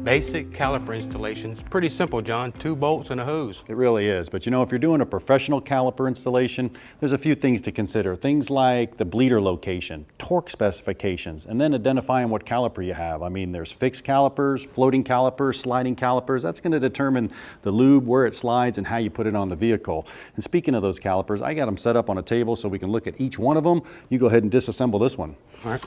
Basic caliper installation. It's pretty simple, John. 2 bolts and a hose. It really is, but you know, if you're doing a professional caliper installation, there's a few things to consider. Things like the bleeder location, torque specifications, and then identifying what caliper you have. I mean, there's fixed calipers, floating calipers, sliding calipers. That's going to determine the lube, where it slides, and how you put it on the vehicle. And speaking of those calipers, I got them set up on a table so we can look at each one of them. You go ahead and disassemble this one. All right.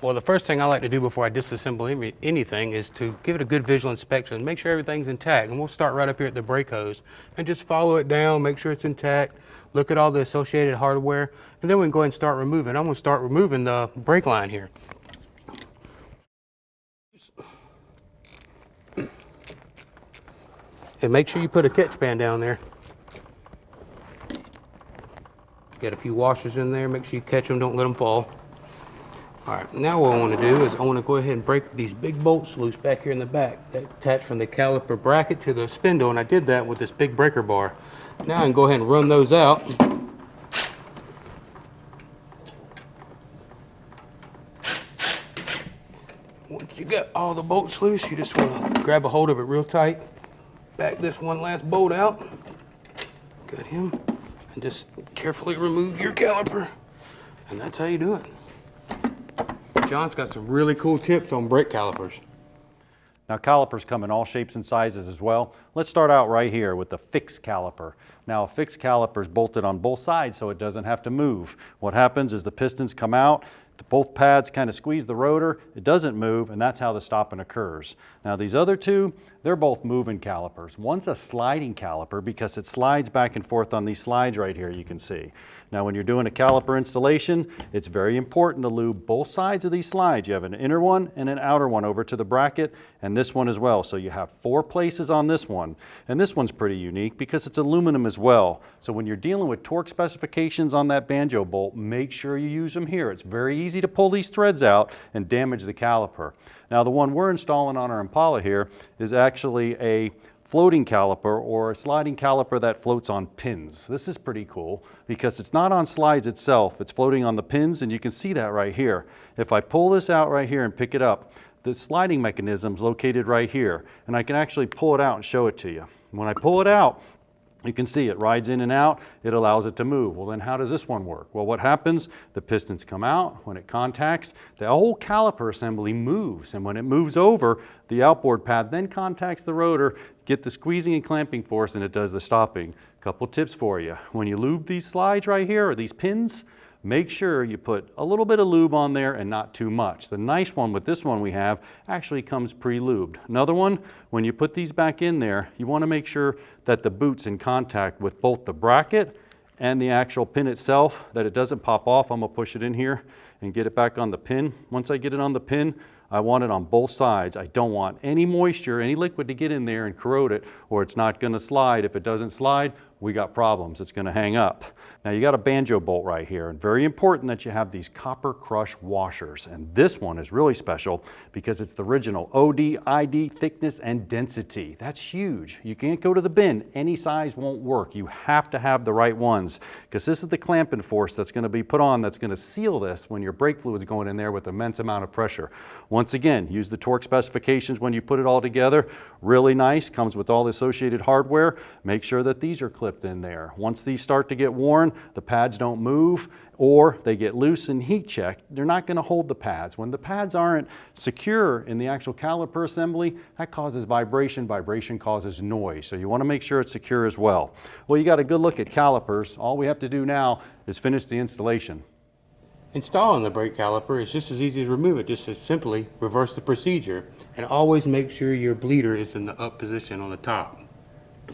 Well, the first thing I like to do before I disassemble anything is to give it a good visual inspection and make sure everything's intact. And we'll start right up here at the brake hose and just follow it down, make sure it's intact, look at all the associated hardware, and then we can go ahead and start removing. I'm going to start removing the brake line here. And make sure you put a catch pan down there. Got a few washers in there, make sure you catch them, don't let them fall. All right, now what I want to do is I want to go ahead and break these big bolts loose back here in the back that attach from the caliper bracket to the spindle, and I did that with this big breaker bar. Now I can go ahead and run those out. Once you got all the bolts loose, you just want to grab a hold of it real tight. Back this one last bolt out. Got him. And just carefully remove your caliper. And that's how you do it. John's got some really cool tips on brake calipers. Now, calipers come in all shapes and sizes as well. Let's start out right here with the fixed caliper. Now, a fixed caliper is bolted on both sides so it doesn't have to move. What happens is the pistons come out, both pads kind of squeeze the rotor, it doesn't move, and that's how the stopping occurs. Now, these other two, they're both moving calipers. One's a sliding caliper because it slides back and forth on these slides right here, you can see. Now, when you're doing a caliper installation, it's very important to lube both sides of these slides. You have an inner one and an outer one over to the bracket, and this one as well. So you have 4 places on this one. And this one's pretty unique because it's aluminum as well. So when you're dealing with torque specifications on that banjo bolt, make sure you use them here. It's very easy to pull these threads out and damage the caliper. Now, the one we're installing on our Impala here is actually a floating caliper or a sliding caliper that floats on pins. This is pretty cool because it's not on slides itself, it's floating on the pins, and you can see that right here. If I pull this out right here and pick it up, the sliding mechanism is located right here, and I can actually pull it out and show it to you. When I pull it out, you can see it rides in and out, it allows it to move. Well, then how does this one work? Well, what happens? The pistons come out, when it contacts, the whole caliper assembly moves, and when it moves over, the outboard pad then contacts the rotor, get the squeezing and clamping force, and it does the stopping. Couple tips for you. When you lube these slides right here, or these pins, make sure you put a little bit of lube on there and not too much. The nice one with this one we have actually comes pre-lubed. Another one, when you put these back in there, you want to make sure that the boot's in contact with both the bracket and the actual pin itself, that it doesn't pop off. I'm going to push it in here and get it back on the pin. Once I get it on the pin, I want it on both sides. I don't want any moisture, any liquid to get in there and corrode it, or it's not going to slide. If it doesn't slide, we got problems. It's going to hang up. Now, you got a banjo bolt right here, and very important that you have these copper crush washers. And this one is really special because it's the original OD, ID, thickness, and density. That's huge. You can't go to the bin. Any size won't work. You have to have the right ones because this is the clamping force that's going to be put on that's going to seal this when your brake fluid's going in there with immense amount of pressure. Once again, use the torque specifications when you put it all together. Really nice. Comes with all the associated hardware. Make sure that these are clipped in there. Once these start to get worn, the pads don't move or they get loose and heat checked, they're not going to hold the pads. When the pads aren't secure in the actual caliper assembly, that causes vibration. Vibration causes noise. So you want to make sure it's secure as well. Well, you got a good look at calipers. All we have to do now is finish the installation. Installing the brake caliper is just as easy as remove it. Just as simply reverse the procedure and always make sure your bleeder is in the up position on the top.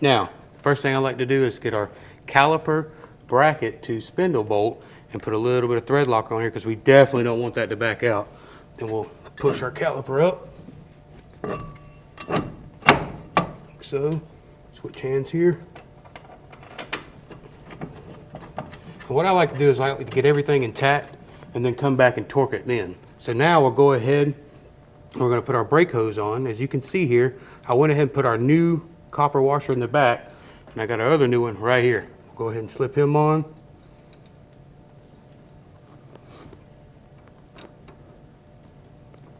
Now, first thing I like to do is get our caliper bracket to spindle bolt and put a little bit of thread lock on here because we definitely don't want that to back out. Then we'll push our caliper up. Like so. Switch hands here. And what I like to do is I like to get everything intact and then come back and torque it then. So now we'll go ahead, we're going to put our brake hose on. As you can see here, I went ahead and put our new copper washer in the back, and I got our other new one right here. We'll go ahead and slip him on.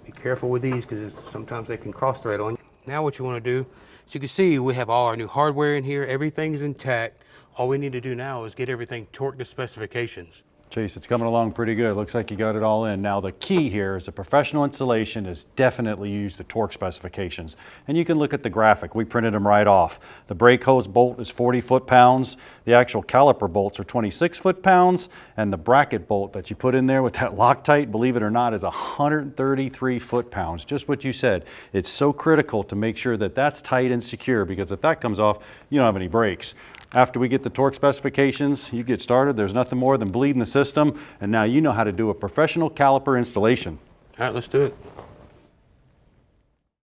Be careful with these because sometimes they can cross thread on you. Now what you want to do, as you can see, we have all our new hardware in here. Everything's intact. All we need to do now is get everything torqued to specifications. Chase, it's coming along pretty good. Looks like you got it all in. Now the key here is a professional installation is definitely use the torque specifications. And you can look at the graphic. We printed them right off. The brake hose bolt is 40 foot-pounds. The actual caliper bolts are 26 foot-pounds. And the bracket bolt that you put in there with that Loctite, believe it or not, is 133 foot-pounds. Just what you said. It's so critical to make sure that that's tight and secure, because if that comes off, you don't have any brakes. After we get the torque specifications, you get started. There's nothing more than bleeding the system, and now you know how to do a professional caliper installation. All right, let's do it.